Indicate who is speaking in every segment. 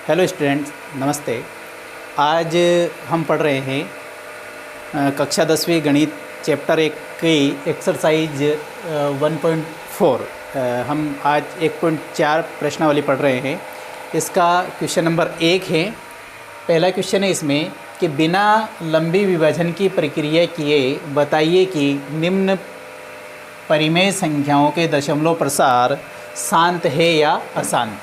Speaker 1: Hello students, नमस्ते। आज हम पढ़ रहे हैं कक्षा 10वीं गणित चैप्टर 1 की एक्सरसाइज 1.4। हम आज 1.4 प्रश्नावली पढ़ रहे हैं। इसका क्वेश्चन नंबर 1 है। पहला क्वेश्चन है इसमें कि बिना लंबी विभाजन की प्रक्रिया किए बताइए कि निम्न परिमेय संख्याओं के दशमलव प्रसार शांत है या अशांत।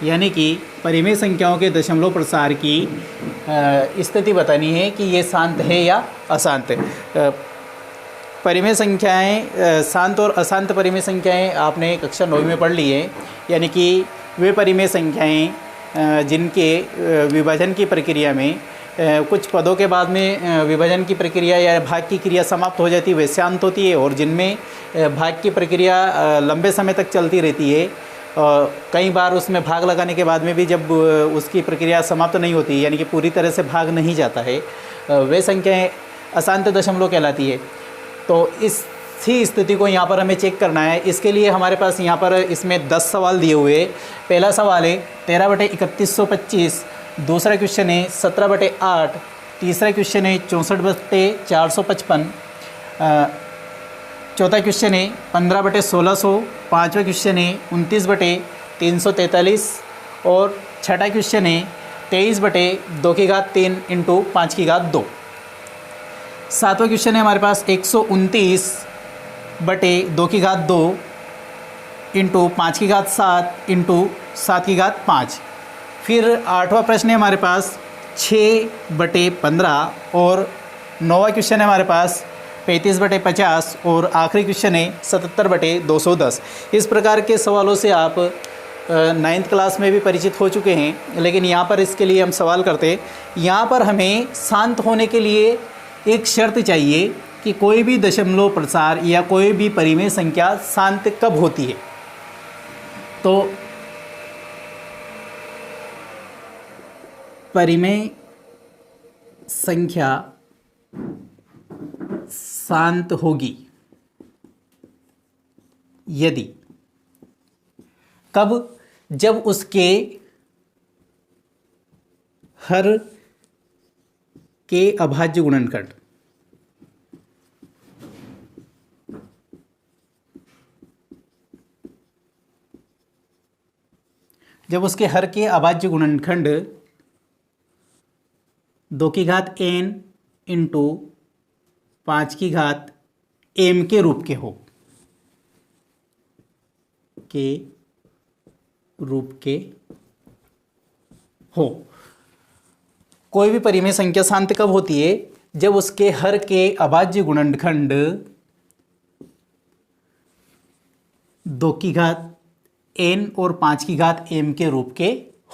Speaker 1: यानी कि परिमेय संख्याओं के दशमलव प्रसार की स्थिति बतानी है कि ये शांत है या अशांत है। परिमेय संख्याएं, शांत और अशांत परिमेय संख्याएं आपने कक्षा 9 में पढ़ ली है। यानी कि वे परिमेय संख्याएं जिनके विभाजन की प्रक्रिया में कुछ पदों के बाद में विभाजन की प्रक्रिया या भाग की क्रिया समाप्त हो जाती है, वे शांत होती है। और जिनमें भाग की प्रक्रिया लंबे समय तक चलती रहती है, कई बार उसमें भाग लगाने के बाद में भी जब उसकी प्रक्रिया समाप्त नहीं होती, यानी कि पूरी तरह से भाग नहीं जाता है, वे संख्याएं अशांत दशमलव कहलाती है। तो इसी स्थिति को यहाँ पर हमें चेक करना है। इसके लिए हमारे पास यहाँ पर इसमें 10 सवाल दिए हुए। पहला सवाल है 13/3125, दूसरा क्वेश्चन है 17/8, तीसरा क्वेश्चन है 64/455, चौथा क्वेश्चन है 15/1600, पाँचवा क्वेश्चन है 29/343 और छठा क्वेश्चन है 23/2 इंटू 5/2। सातवां क्वेश्चन है हमारे पास 129/2 इंटू 5/7 इंटू 7/5। फिर आठवां प्रश्न है हमारे पास 6/15 और नौवां क्वेश्चन है हमारे पास 35/50 और आखिरी क्वेश्चन है 77/210। इस प्रकार के सवालों से आप 9th क्लास में भी परिचित हो चुके हैं, लेकिन यहाँ पर इसके लिए हम सवाल करते हैं। यहाँ पर हमें शांत होने के लिए एक शर्त चाहिए कि कोई भी दशमलव प्रसार या कोई भी परिमेय संख्या शांत कब होती है। तो परिमेय संख्या शांत होगी यदि कब, जब उसके हर के अभाज्य गुणनखंड गुणनखंड 2n इंटू 5m के रूप के हो। कोई भी परिमेय संख्या शांत कब होती है? जब उसके हर के अभाज्य गुणनखंड 2n और 5m के रूप के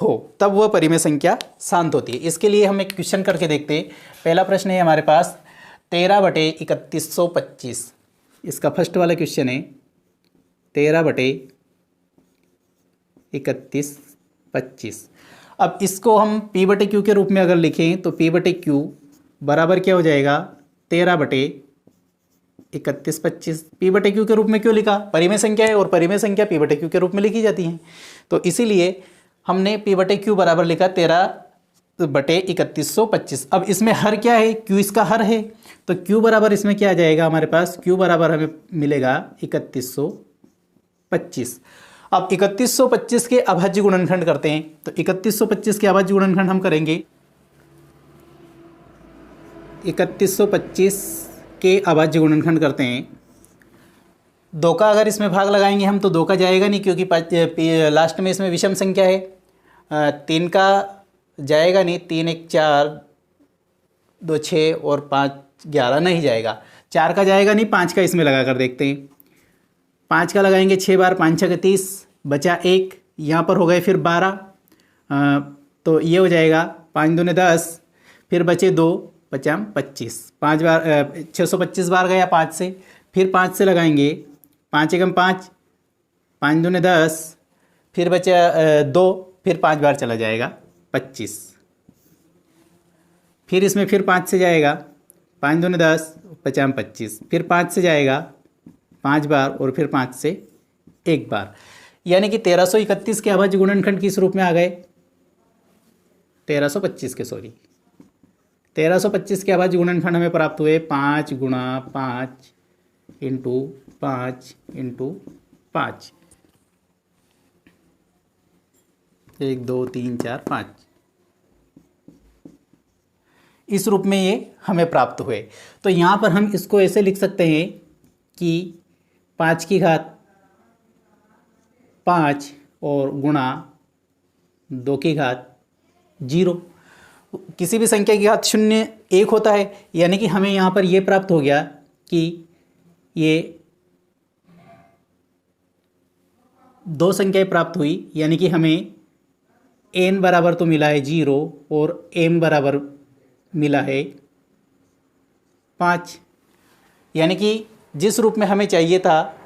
Speaker 1: हो, तब वह परिमेय संख्या शांत होती है। इसके लिए हम एक क्वेश्चन करके देखते हैं। पहला प्रश्न है हमारे पास 13/3125। इसका फर्स्ट वाला क्वेश्चन है 13/3125। अब इसको हम P/Q के रूप में अगर लिखें तो P/Q बराबर क्या हो जाएगा? 13/3125। P/Q के रूप में क्यों लिखा? परिमेय संख्या है और परिमेय संख्या P/Q के रूप में लिखी जाती हैं। तो इसीलिए हमने P/Q बराबर लिखा 13/3125। अब इसमें हर क्या है? Q इसका हर है, तो Q बराबर इसमें क्या आ जाएगा हमारे पास? Q बराबर हमें मिलेगा 3125। अब 3125 के अभाज्य गुणनखंड करते हैं। तो 3125 के अभाज्य गुणनखंड हम करेंगे। 3125 के अभाज्य गुणनखंड करते हैं। 2 का अगर इसमें भाग लगाएंगे हम तो 2 का जाएगा नहीं, क्योंकि लास्ट में इसमें विषम संख्या है। 3 का जाएगा नहीं, 3 1 4 2 6 और 5 11 नहीं जाएगा। 4 का जाएगा नहीं, 5 का इसमें लगा कर देखते हैं। 5 का लगाएंगे 6 बार, 5 6 30, बचा 1, यहाँ पर हो गए फिर 12, तो ये हो जाएगा 5 दूने 10, फिर बचे 2, बचा 25। 5 बार 625 बार गया 5 से, फिर 5 से लगाएंगे 5 एकम 5, 5 दूने 10, फिर बचा 2, फिर 5 बार चला जाएगा 25। फिर इसमें फिर 5 से जाएगा, 5 दूने 10, 50 25, फिर 5 से जाएगा 5 बार और फिर 5 से 1 बार। यानी कि 1331 के अभाज्य गुणनखंड किस रूप में आ गए? 1325 के, सॉरी 1325 के अभाज्य गुणनखंड हमें प्राप्त हुए 5 गुणा 5 इंटू 5 इंटू 5, 1 2 3 4 5, इस रूप में ये हमें प्राप्त हुए। तो यहाँ पर हम इसको ऐसे लिख सकते हैं कि 5 की घात 5 और गुणा 2 की घात 0। किसी भी संख्या की घात 0 1 होता है, यानी कि हमें यहाँ पर ये प्राप्त हो गया कि ये दो संख्याएं प्राप्त हुई, यानी कि हमें n बराबर तो मिला है 0 और m बराबर मिला है 5, यानी कि जिस रूप में हमें चाहिए था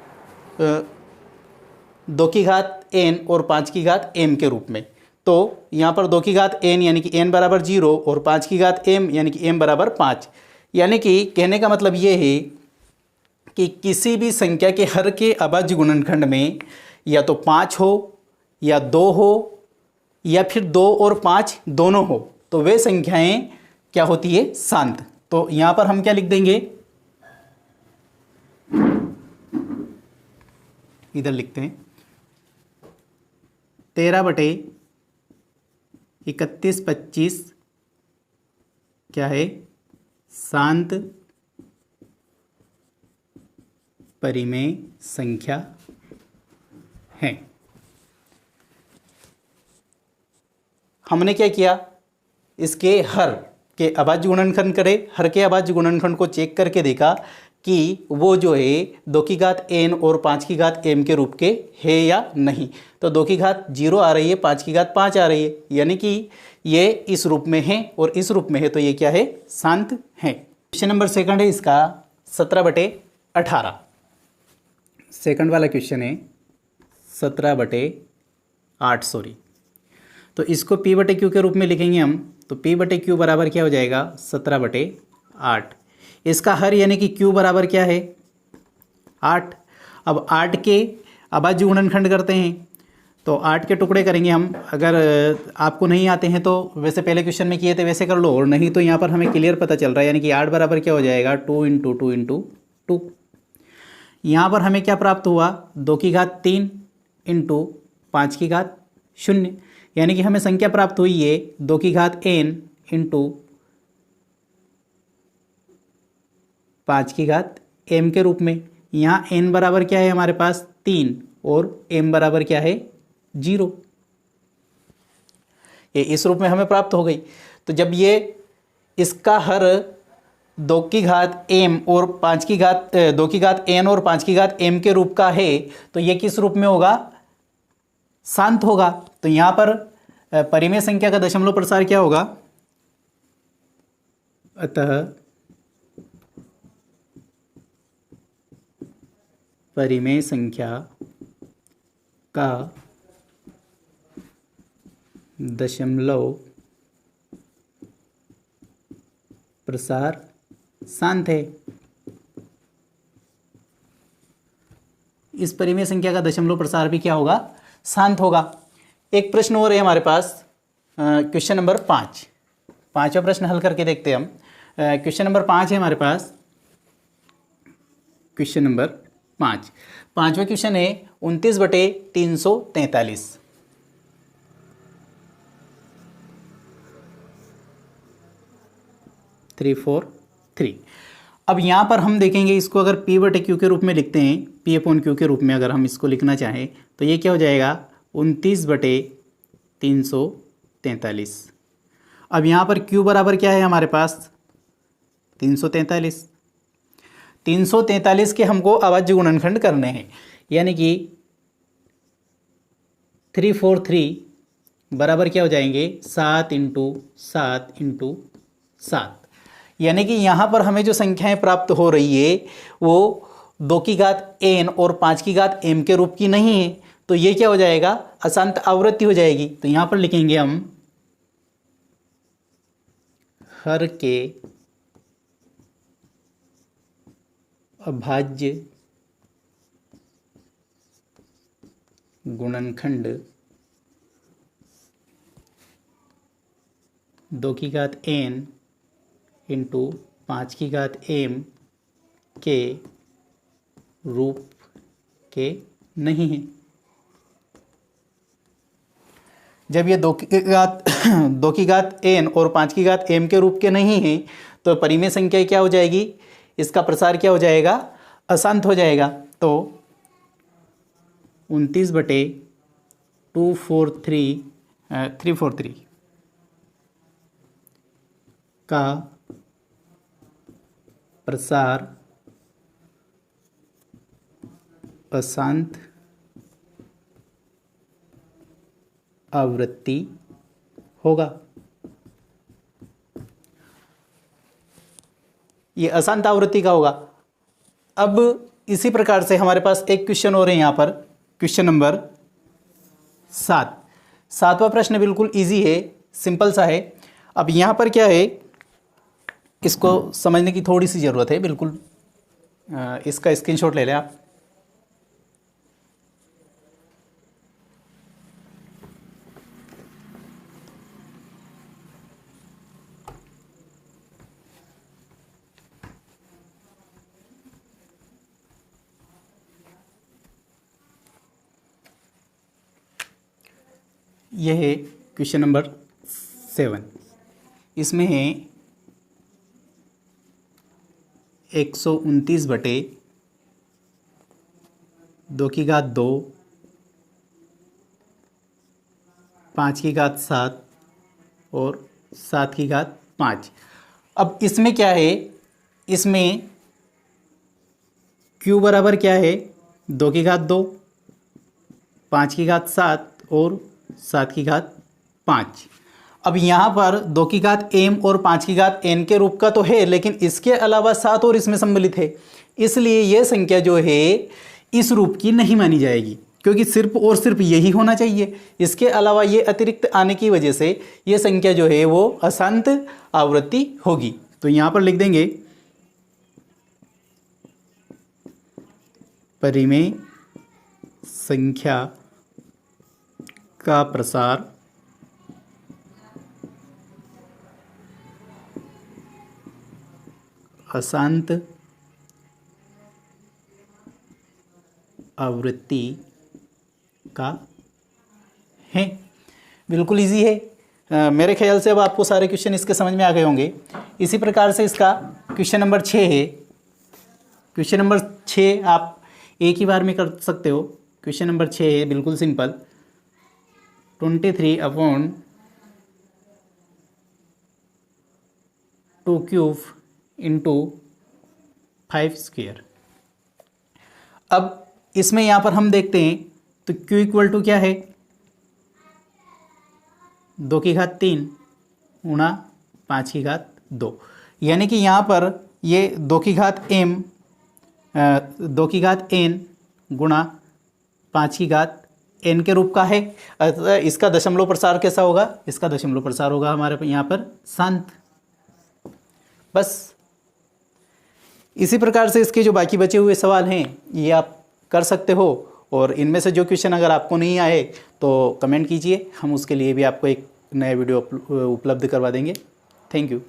Speaker 1: 2 की घात n और 5 की घात m के रूप में, तो यहाँ पर 2 की घात n यानी कि n बराबर 0 और 5 की घात m यानी कि m बराबर 5। यानी कि कहने का मतलब ये है कि किसी भी संख्या के हर के अभाज्य गुणनखंड में या तो 5 हो या 2 हो या फिर 2 और 5 दोनों हो, तो वे संख्याएं क्या होती है, शांत। तो यहाँ पर हम क्या लिख देंगे, इधर लिखते हैं 13/31/25 क्या है, शांत परिमेय संख्या है। हमने क्या किया, इसके हर के अभाज्य गुणनखंड करे, हर के अभाज्य गुणनखंड को चेक करके देखा कि वो जो है 2 की घात n और 5 की घात m के रूप के है या नहीं। तो 2 की घात 0 आ रही है, 5 की घात 5 आ रही है, यानी कि ये इस रूप में है और इस रूप में है, तो ये क्या है, शांत है। क्वेश्चन नंबर सेकंड है इसका 17/18। सेकंड वाला क्वेश्चन है 17/8, सॉरी। तो इसको p/q के रूप में लिखेंगे हम, तो p/q बराबर क्या हो जाएगा, 17/8। इसका हर यानी कि q बराबर क्या है, 8। अब 8 के अभाज्य गुणनखंड करते हैं, तो 8 के टुकड़े करेंगे हम। अगर आपको नहीं आते हैं तो वैसे पहले क्वेश्चन में किए थे वैसे कर लो, और नहीं तो यहाँ पर हमें क्लियर पता चल रहा है, यानी कि 8 बराबर क्या हो जाएगा, 2 इंटू 2 इंटू 2। यहाँ पर हमें क्या प्राप्त हुआ, 2 की घात 3 इंटू 5 की घात 0, यानी कि हमें संख्या प्राप्त हुई है 2 की घात n इंटू 5 की घात m के रूप में। यहाँ n बराबर क्या है हमारे पास, 3 और m बराबर क्या है, 0। ये इस रूप में हमें प्राप्त हो गई। तो जब ये इसका हर 2 की घात m और 5 की घात 2 की घात n और 5 की घात m के रूप का है, तो ये किस रूप में होगा, शांत होगा। तो यहाँ पर परिमेय संख्या का दशमलव प्रसार क्या होगा, अतः परिमेय संख्या का दशमलव प्रसार शांत है। इस परिमेय संख्या का दशमलव प्रसार भी क्या होगा, शांत होगा। एक प्रश्न और है हमारे पास, क्वेश्चन नंबर 5। पांचवा प्रश्न हल करके देखते हैं हम। क्वेश्चन नंबर 5 है हमारे पास, क्वेश्चन नंबर 5। पांचवा क्वेश्चन है 29/343। 343। अब यहाँ पर हम देखेंगे इसको, अगर p/q के रूप में लिखते हैं, p/q के रूप में अगर हम इसको लिखना चाहें तो ये क्या हो जाएगा, 29/343। अब यहाँ पर q बराबर क्या है हमारे पास, 343। 343 के हमको अभाज्य गुणनखंड करने हैं, यानी कि 343 बराबर क्या हो जाएंगे, 7 इंटू 7 इंटू 7। यानी कि यहाँ पर हमें जो संख्याएं प्राप्त हो रही है वो 2 की घात n और 5 की घात m के रूप की नहीं है, तो ये क्या हो जाएगा, अशांत आवृत्ति हो जाएगी। तो यहाँ पर लिखेंगे हम हर के अभाज्य गुणनखंड 2 की घात n इंटू 5 की घात m के रूप के नहीं है। जब ये 2 की घात n और 5 की घात m के रूप के नहीं है तो परिमेय संख्या क्या हो जाएगी, इसका प्रसार क्या हो जाएगा, अशांत हो जाएगा। तो 29/343 का प्रसार अशांत आवृत्ति होगा। ये अशांत आवृत्ति का होगा। अब इसी प्रकार से हमारे पास एक क्वेश्चन और है यहाँ पर, क्वेश्चन नंबर 7वां प्रश्न बिल्कुल इजी है, सिंपल सा है। अब यहाँ पर क्या है, इसको समझने की थोड़ी सी ज़रूरत है, बिल्कुल इसका स्क्रीनशॉट ले लें आप। यह है क्वेश्चन नंबर 7। इसमें है 129/2 की घात 2, 5 की घात 7 और 7 की घात 5। अब इसमें क्या है, इसमें Q बराबर क्या है, 2 की घात 2, 5 की घात 7 और 7 की घात 5। अब यहाँ पर 2 की घात m और 5 की घात n के रूप का तो है, लेकिन इसके अलावा 7 और इसमें सम्मिलित है, इसलिए यह संख्या जो है इस रूप की नहीं मानी जाएगी, क्योंकि सिर्फ और सिर्फ यही होना चाहिए। इसके अलावा ये अतिरिक्त आने की वजह से ये संख्या जो है वो अशांत आवृत्ति होगी। तो यहाँ पर लिख देंगे परिमेय संख्या का प्रसार अशांत आवृत्ति का है। बिल्कुल इजी है। मेरे ख्याल से अब आपको सारे क्वेश्चन इसके समझ में आ गए होंगे। इसी प्रकार से इसका क्वेश्चन नंबर 6 है। क्वेश्चन नंबर 6 आप एक ही बार में कर सकते हो। क्वेश्चन नंबर 6 है, बिल्कुल सिंपल। 23/2³ into 5 square. अब इसमें यहाँ पर हम देखते हैं तो Q इक्वल टू क्या है, 2 की घात 3 गुणा 5 की घात 2, यानी कि यहाँ पर ये 2 की घात m 2 की घात n गुणा 5 की घात n के रूप का है। इसका दशमलव प्रसार कैसा होगा, इसका दशमलव प्रसार होगा हमारे यहाँ पर शांत। बस इसी प्रकार से इसके जो बाकी बचे हुए सवाल हैं ये आप कर सकते हो, और इनमें से जो क्वेश्चन अगर आपको नहीं आए तो कमेंट कीजिए, हम उसके लिए भी आपको एक नया वीडियो उपलब्ध करवा देंगे। Thank you.